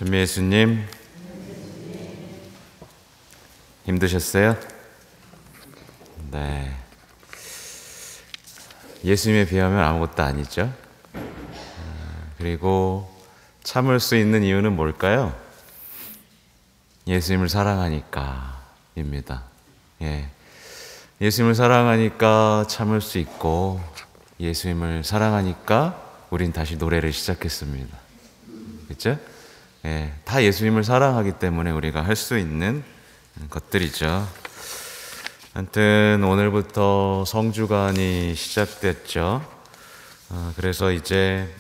천미 예수님, 힘드셨어요? 네. 예수님에 비하면 아무것도 아니죠. 그리고 참을 수 있는 이유는 뭘까요? 예수님을 사랑하니까입니다. 예. 예수님을 사랑하니까 참을 수 있고, 예수님을 사랑하니까 우린 다시 노래를 시작했습니다. 그렇죠? 예, 다 예수님을 사랑하기 때문에 우리가 할 수 있는 것들이죠. 아무튼 오늘부터 성주간이 시작됐죠. 그래서 이제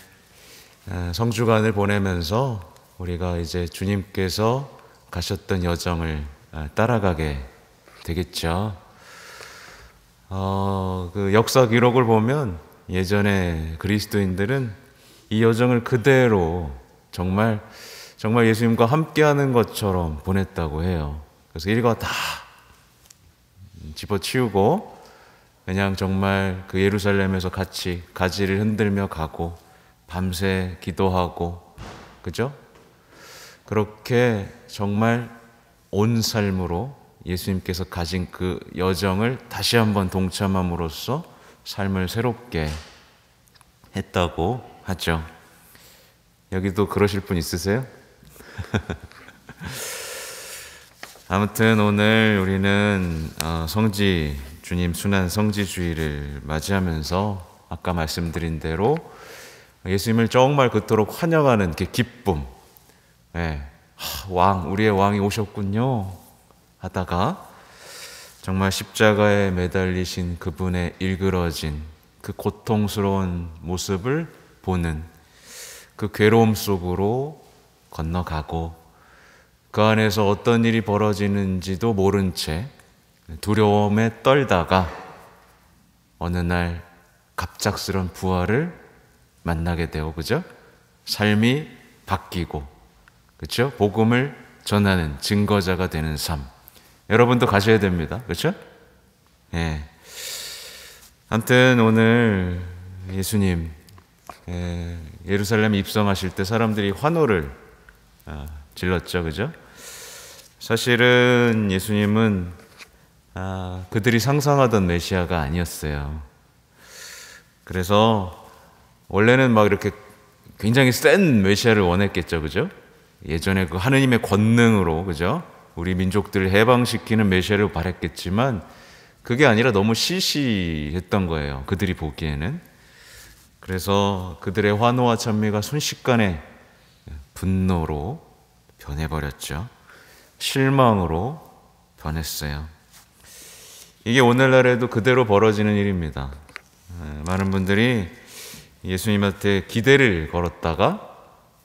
성주간을 보내면서 우리가 이제 주님께서 가셨던 여정을 따라가게 되겠죠. 그 역사 기록을 보면 예전에 그리스도인들은 이 여정을 그대로 정말 예수님과 함께하는 것처럼 보냈다고 해요. 그래서 일과 다 집어치우고 그냥 정말 그 예루살렘에서 같이 가지를 흔들며 가고 밤새 기도하고, 그죠? 그렇게 정말 온 삶으로 예수님께서 가진 그 여정을 다시 한번 동참함으로써 삶을 새롭게 했다고 하죠. 여기도 그러실 분 있으세요? 아무튼 오늘 우리는 성지 주님 순환 성지주의를 맞이하면서 아까 말씀드린 대로 예수님을 정말 그토록 환영하는 그 기쁨, 예, 우리의 왕이 오셨군요 하다가 정말 십자가에 매달리신 그분의 일그러진 그 고통스러운 모습을 보는 그 괴로움 속으로 건너가고, 그 안에서 어떤 일이 벌어지는지도 모른 채 두려움에 떨다가 어느 날 갑작스런 부활을 만나게 되고, 그죠? 삶이 바뀌고, 그죠? 복음을 전하는 증거자가 되는 삶. 여러분도 가셔야 됩니다. 그렇죠? 예. 아무튼 오늘 예수님 예루살렘 입성하실 때 사람들이 환호를 질렀죠. 그죠? 사실은 예수님은 그들이 상상하던 메시아가 아니었어요. 그래서 원래는 막 이렇게 굉장히 센 메시아를 원했겠죠. 그죠? 예전에 그 하느님의 권능으로, 그죠? 우리 민족들을 해방시키는 메시아를 바랬겠지만 그게 아니라 너무 시시했던 거예요. 그들이 보기에는. 그래서 그들의 환호와 찬미가 순식간에 분노로 변해버렸죠. 실망으로 변했어요. 이게 오늘날에도 그대로 벌어지는 일입니다. 많은 분들이 예수님한테 기대를 걸었다가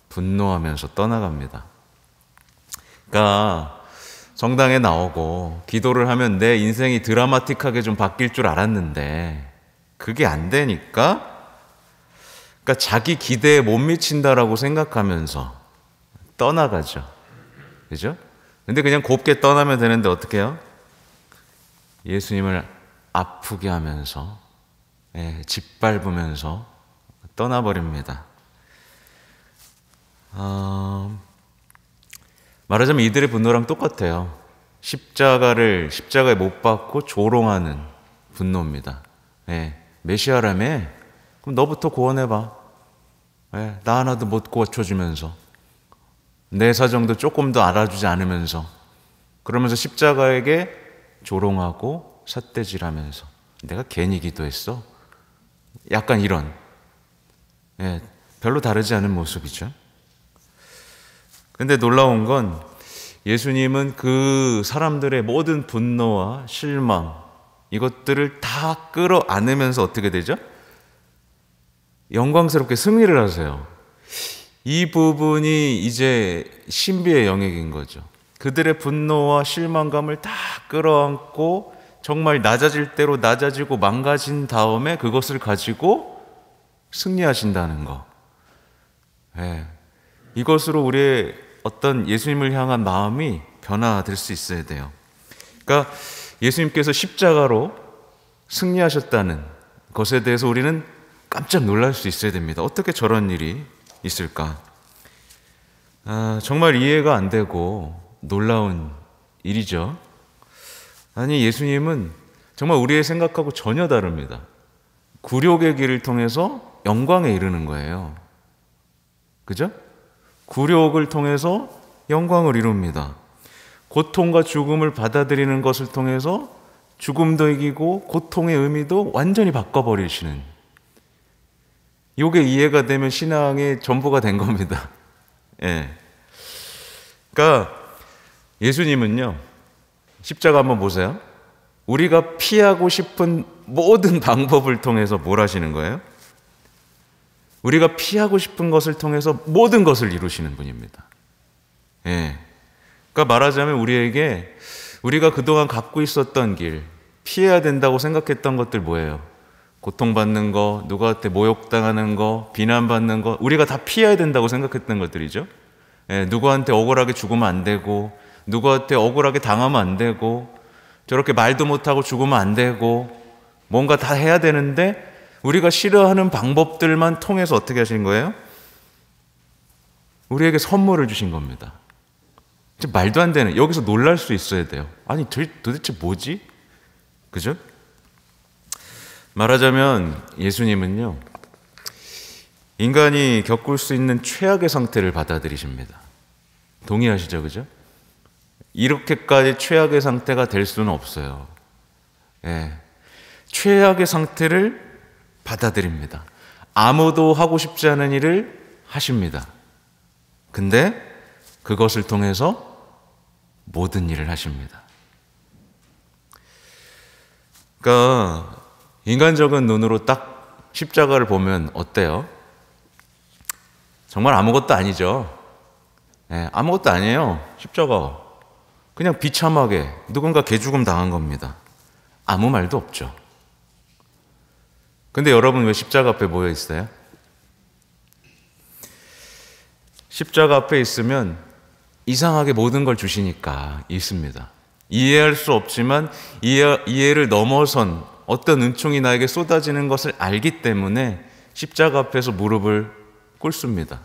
분노하면서 떠나갑니다. 그러니까 성당에 나오고 기도를 하면 내 인생이 드라마틱하게 좀 바뀔 줄 알았는데 그게 안 되니까, 그러니까 자기 기대에 못 미친다라고 생각하면서 떠나가죠. 그죠? 근데 그냥 곱게 떠나면 되는데 어떻게 해요? 예수님을 아프게 하면서, 짓밟으면서 떠나버립니다. 말하자면 이들의 분노랑 똑같아요. 십자가에 못 박고 조롱하는 분노입니다. 메시아라며? 그럼 너부터 구원해봐. 나 하나도 못 고쳐주면서, 내 사정도 조금 더 알아주지 않으면서, 그러면서 십자가에게 조롱하고 삿대질하면서 내가 괜히 기도했어? 약간 이런, 별로 다르지 않은 모습이죠. 근데 놀라운 건 예수님은 그 사람들의 모든 분노와 실망, 이것들을 다 끌어안으면서 어떻게 되죠? 영광스럽게 승리를 하세요. 이 부분이 이제 신비의 영역인 거죠. 그들의 분노와 실망감을 다 끌어안고 정말 낮아질 대로 낮아지고 망가진 다음에 그것을 가지고 승리하신다는 거. 이것으로 우리의 어떤 예수님을 향한 마음이 변화될 수 있어야 돼요. 그러니까 예수님께서 십자가로 승리하셨다는 것에 대해서 우리는 깜짝 놀랄 수 있어야 됩니다. 어떻게 저런 일이 있을까? 정말 이해가 안 되고 놀라운 일이죠. 아니, 예수님은 정말 우리의 생각하고 전혀 다릅니다. 굴욕의 길을 통해서 영광에 이르는 거예요. 그죠? 굴욕을 통해서 영광을 이룹니다. 고통과 죽음을 받아들이는 것을 통해서 죽음도 이기고 고통의 의미도 완전히 바꿔버리시는, 이게 이해가 되면 신앙의 전부가 된 겁니다. 예. 그러니까 예수님은요, 십자가 한번 보세요. 우리가 피하고 싶은 모든 방법을 통해서 뭘 하시는 거예요? 우리가 피하고 싶은 것을 통해서 모든 것을 이루시는 분입니다. 예. 그러니까 말하자면 우리가 그동안 갖고 있었던 길, 피해야 된다고 생각했던 것들 뭐예요? 고통받는 거, 누구한테 모욕당하는 거, 비난받는 거, 우리가 다 피해야 된다고 생각했던 것들이죠. 예, 누구한테 억울하게 죽으면 안 되고, 누구한테 억울하게 당하면 안 되고, 저렇게 말도 못하고 죽으면 안 되고, 뭔가 다 해야 되는데 우리가 싫어하는 방법들만 통해서 어떻게 하신 거예요? 우리에게 선물을 주신 겁니다. 말도 안 되는, 여기서 놀랄 수 있어야 돼요. 아니, 도대체 뭐지? 그죠? 말하자면 예수님은요, 인간이 겪을 수 있는 최악의 상태를 받아들이십니다. 동의하시죠? 그죠? 이렇게까지 최악의 상태가 될 수는 없어요. 예. 최악의 상태를 받아들입니다. 아무도 하고 싶지 않은 일을 하십니다. 근데 그것을 통해서 모든 일을 하십니다. 그러니까 인간적인 눈으로 딱 십자가를 보면 어때요? 정말 아무것도 아니죠. 네, 아무것도 아니에요. 십자가 그냥 비참하게 누군가 개죽음 당한 겁니다. 아무 말도 없죠. 근데 여러분 왜 십자가 앞에 모여 있어요? 십자가 앞에 있으면 이상하게 모든 걸 주시니까 있습니다. 이해할 수 없지만 이해를 넘어선 어떤 은총이 나에게 쏟아지는 것을 알기 때문에 십자가 앞에서 무릎을 꿇습니다.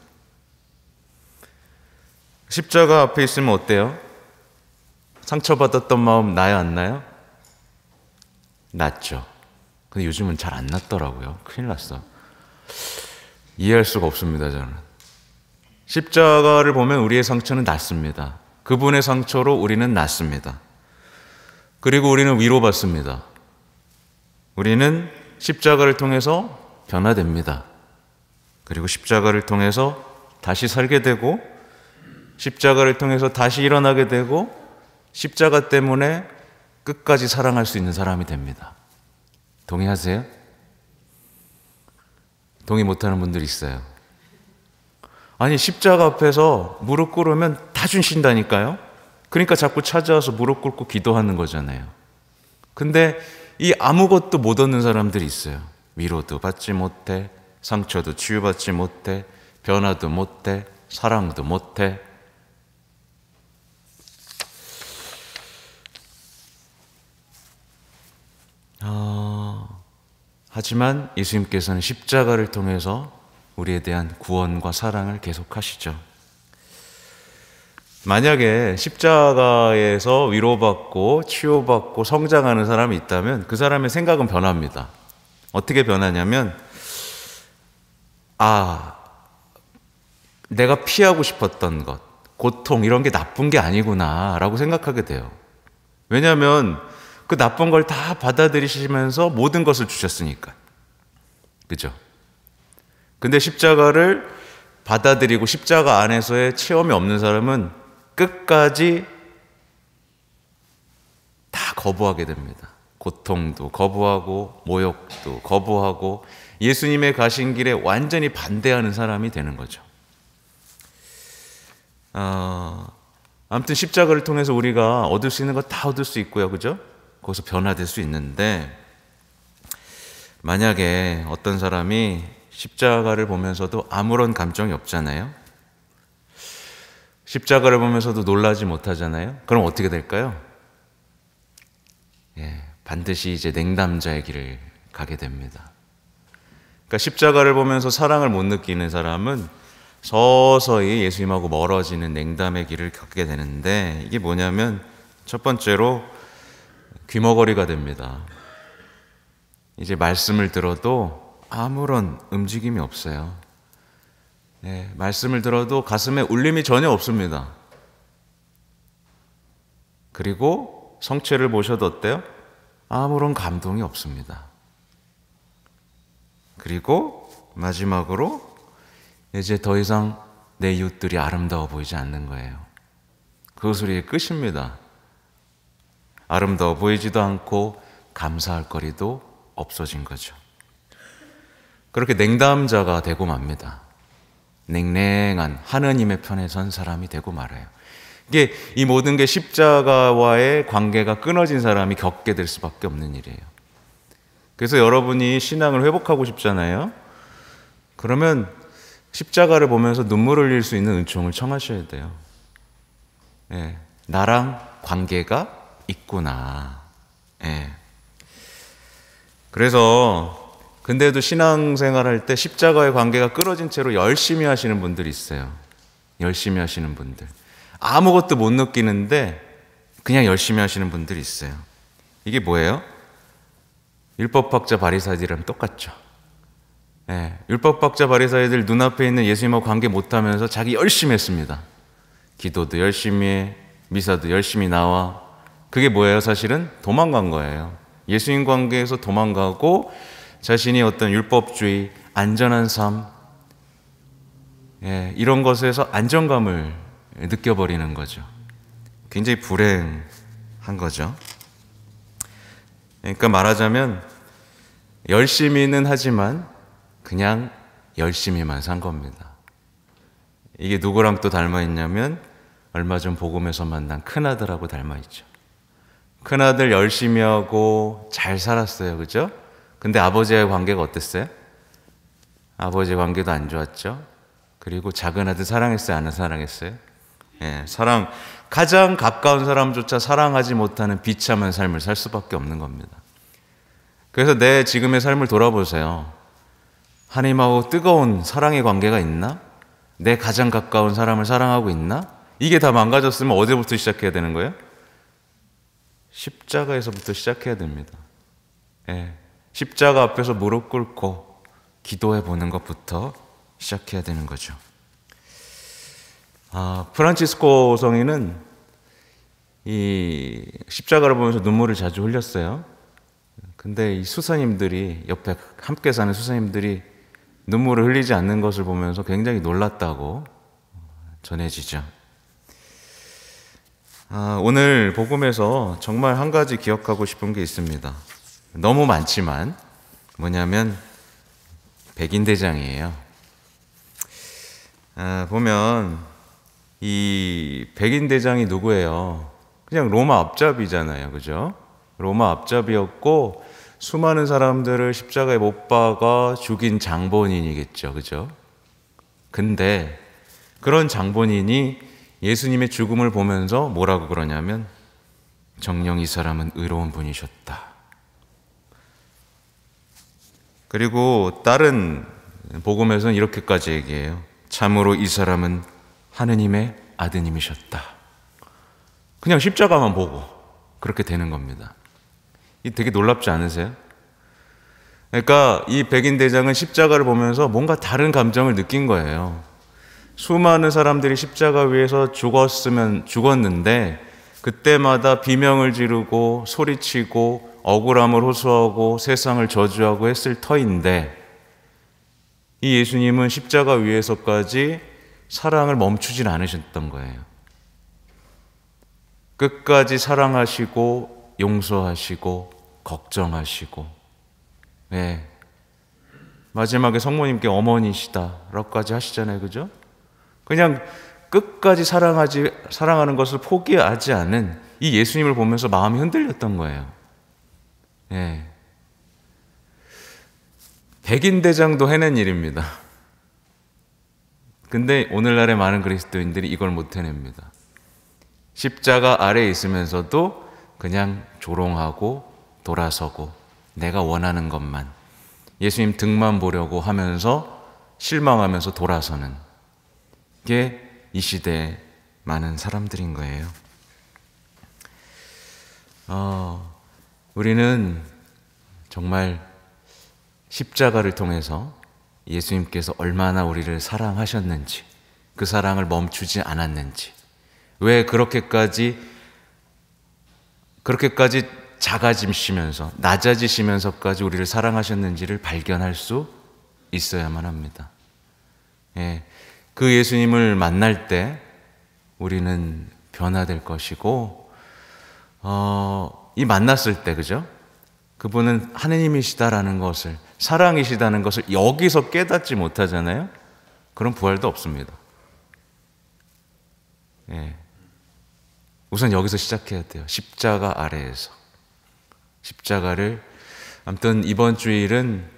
십자가 앞에 있으면 어때요? 상처받았던 마음 나요, 안 나요? 났죠. 근데 요즘은 잘 안 났더라고요. 큰일 났어. 이해할 수가 없습니다, 저는. 십자가를 보면 우리의 상처는 낫습니다. 그분의 상처로 우리는 낫습니다. 그리고 우리는 위로받습니다. 우리는 십자가를 통해서 변화됩니다. 그리고 십자가를 통해서 다시 살게 되고, 십자가를 통해서 다시 일어나게 되고, 십자가 때문에 끝까지 사랑할 수 있는 사람이 됩니다. 동의하세요? 동의 못하는 분들 있어요. 아니, 십자가 앞에서 무릎 꿇으면 다 주신다니까요. 그러니까 자꾸 찾아와서 무릎 꿇고 기도하는 거잖아요. 근데 이 아무것도 못 얻는 사람들이 있어요. 위로도 받지 못해, 상처도 치유받지 못해, 변화도 못해, 사랑도 못해. 하지만 예수님께서는 십자가를 통해서 우리에 대한 구원과 사랑을 계속하시죠. 만약에 십자가에서 위로받고 치유받고 성장하는 사람이 있다면 그 사람의 생각은 변합니다. 어떻게 변하냐면, 내가 피하고 싶었던 것, 고통 이런 게 나쁜 게 아니구나 라고 생각하게 돼요. 왜냐하면 그 나쁜 걸 다 받아들이시면서 모든 것을 주셨으니까. 그죠? 근데 십자가를 받아들이고 십자가 안에서의 체험이 없는 사람은 끝까지 다 거부하게 됩니다. 고통도 거부하고 모욕도 거부하고 예수님의 가신 길에 완전히 반대하는 사람이 되는 거죠. 아무튼 십자가를 통해서 우리가 얻을 수 있는 거 다 얻을 수 있고요. 그죠? 거기서 변화될 수 있는데, 만약에 어떤 사람이 십자가를 보면서도 아무런 감정이 없잖아요. 십자가를 보면서도 놀라지 못하잖아요. 그럼 어떻게 될까요? 반드시 이제 냉담자의 길을 가게 됩니다. 그러니까 십자가를 보면서 사랑을 못 느끼는 사람은 서서히 예수님하고 멀어지는 냉담의 길을 겪게 되는데, 이게 뭐냐면 첫 번째로 귀머거리가 됩니다. 이제 말씀을 들어도 아무런 움직임이 없어요. 말씀을 들어도 가슴에 울림이 전혀 없습니다. 그리고 성체를 보셔도 어때요? 아무런 감동이 없습니다. 그리고 마지막으로 이제 더 이상 내 이웃들이 아름다워 보이지 않는 거예요. 그것으로 이게 끝입니다. 아름다워 보이지도 않고 감사할 거리도 없어진 거죠. 그렇게 냉담자가 되고 맙니다. 냉랭한 하느님의 편에 선 사람이 되고 말아요. 이게 이 모든 게 십자가와의 관계가 끊어진 사람이 겪게 될 수밖에 없는 일이에요. 그래서 여러분이 신앙을 회복하고 싶잖아요. 그러면 십자가를 보면서 눈물을 흘릴 수 있는 은총을 청하셔야 돼요. 나랑 관계가 있구나. 그래서 근데도 신앙생활 할 때 십자가의 관계가 끊어진 채로 열심히 하시는 분들이 있어요. 열심히 하시는 분들. 아무것도 못 느끼는데 그냥 열심히 하시는 분들이 있어요. 이게 뭐예요? 율법학자 바리사이들이랑 똑같죠. 율법학자 바리사이들 눈앞에 있는 예수님하고 관계 못하면서 자기 열심히 했습니다. 기도도 열심히 해, 미사도 열심히 나와. 그게 뭐예요? 사실은 도망간 거예요. 예수님 관계에서 도망가고 자신이 어떤 율법주의, 안전한 삶, 이런 것에서 안정감을 느껴버리는 거죠. 굉장히 불행한 거죠. 그러니까 말하자면 열심히는 하지만 그냥 열심히만 산 겁니다. 이게 누구랑 또 닮아 있냐면 얼마 전 복음에서 만난 큰아들하고 닮아 있죠. 큰아들 열심히 하고 잘 살았어요. 그죠? 근데 아버지와의 관계가 어땠어요? 아버지의 관계도 안 좋았죠. 그리고 작은 아들 사랑했어요? 안 사랑했어요? 가장 가까운 사람조차 사랑하지 못하는 비참한 삶을 살 수밖에 없는 겁니다. 그래서 내 지금의 삶을 돌아보세요. 하나님하고 뜨거운 사랑의 관계가 있나? 내 가장 가까운 사람을 사랑하고 있나? 이게 다 망가졌으면 어디부터 시작해야 되는 거예요? 십자가에서부터 시작해야 됩니다. 십자가 앞에서 무릎 꿇고 기도해 보는 것부터 시작해야 되는 거죠. 프란치스코 성인은 이 십자가를 보면서 눈물을 자주 흘렸어요. 근데 이 수사님들이, 옆에 함께 사는 수사님들이 눈물을 흘리지 않는 것을 보면서 굉장히 놀랐다고 전해지죠. 오늘 복음에서 정말 한 가지 기억하고 싶은 게 있습니다. 너무 많지만 뭐냐면 백인대장이에요. 보면 이 백인대장이 누구예요? 그냥 로마 앞잡이잖아요. 그죠? 로마 앞잡이였고 수많은 사람들을 십자가에 못 박아 죽인 장본인이겠죠. 그죠? 근데 그런 장본인이 예수님의 죽음을 보면서 뭐라고 그러냐면 정녕 이 사람은 의로운 분이셨다. 그리고 다른 복음에서는 이렇게까지 얘기해요. 참으로 이 사람은 하느님의 아드님이셨다. 그냥 십자가만 보고 그렇게 되는 겁니다. 이 되게 놀랍지 않으세요? 그러니까 이 백인 대장은 십자가를 보면서 뭔가 다른 감정을 느낀 거예요. 수많은 사람들이 십자가 위에서 죽었는데 그때마다 비명을 지르고 소리치고 억울함을 호소하고 세상을 저주하고 했을 터인데 이 예수님은 십자가 위에서까지 사랑을 멈추진 않으셨던 거예요. 끝까지 사랑하시고 용서하시고 걱정하시고 마지막에 성모님께 어머니시다라고까지 하시잖아요. 그죠? 그냥 끝까지 사랑하는 것을 포기하지 않은 이 예수님을 보면서 마음이 흔들렸던 거예요. 백인대장도 해낸 일입니다. 근데 오늘날의 많은 그리스도인들이 이걸 못 해냅니다. 십자가 아래에 있으면서도 그냥 조롱하고 돌아서고 내가 원하는 것만 예수님 등만 보려고 하면서 실망하면서 돌아서는 게 이 시대의 많은 사람들인 거예요. 우리는 정말 십자가를 통해서 예수님께서 얼마나 우리를 사랑하셨는지, 그 사랑을 멈추지 않았는지, 왜 그렇게까지 작아지시면서 낮아지시면서까지 우리를 사랑하셨는지를 발견할 수 있어야만 합니다. 예, 그 예수님을 만날 때 우리는 변화될 것이고, 이 만났을 때, 그죠? 그분은 하느님이시다라는 것을, 사랑이시다는 것을 여기서 깨닫지 못하잖아요? 그럼 부활도 없습니다. 예. 우선 여기서 시작해야 돼요. 십자가 아래에서. 십자가를, 아무튼 이번 주일은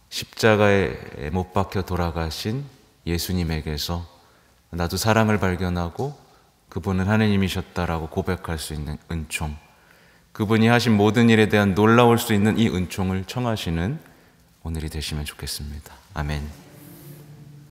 십자가에 못 박혀 돌아가신 예수님에게서 나도 사랑을 발견하고 그분은 하느님이셨다라고 고백할 수 있는 은총, 그분이 하신 모든 일에 대한 놀라울 수 있는 이 은총을 청하시는 오늘이 되시면 좋겠습니다. 아멘.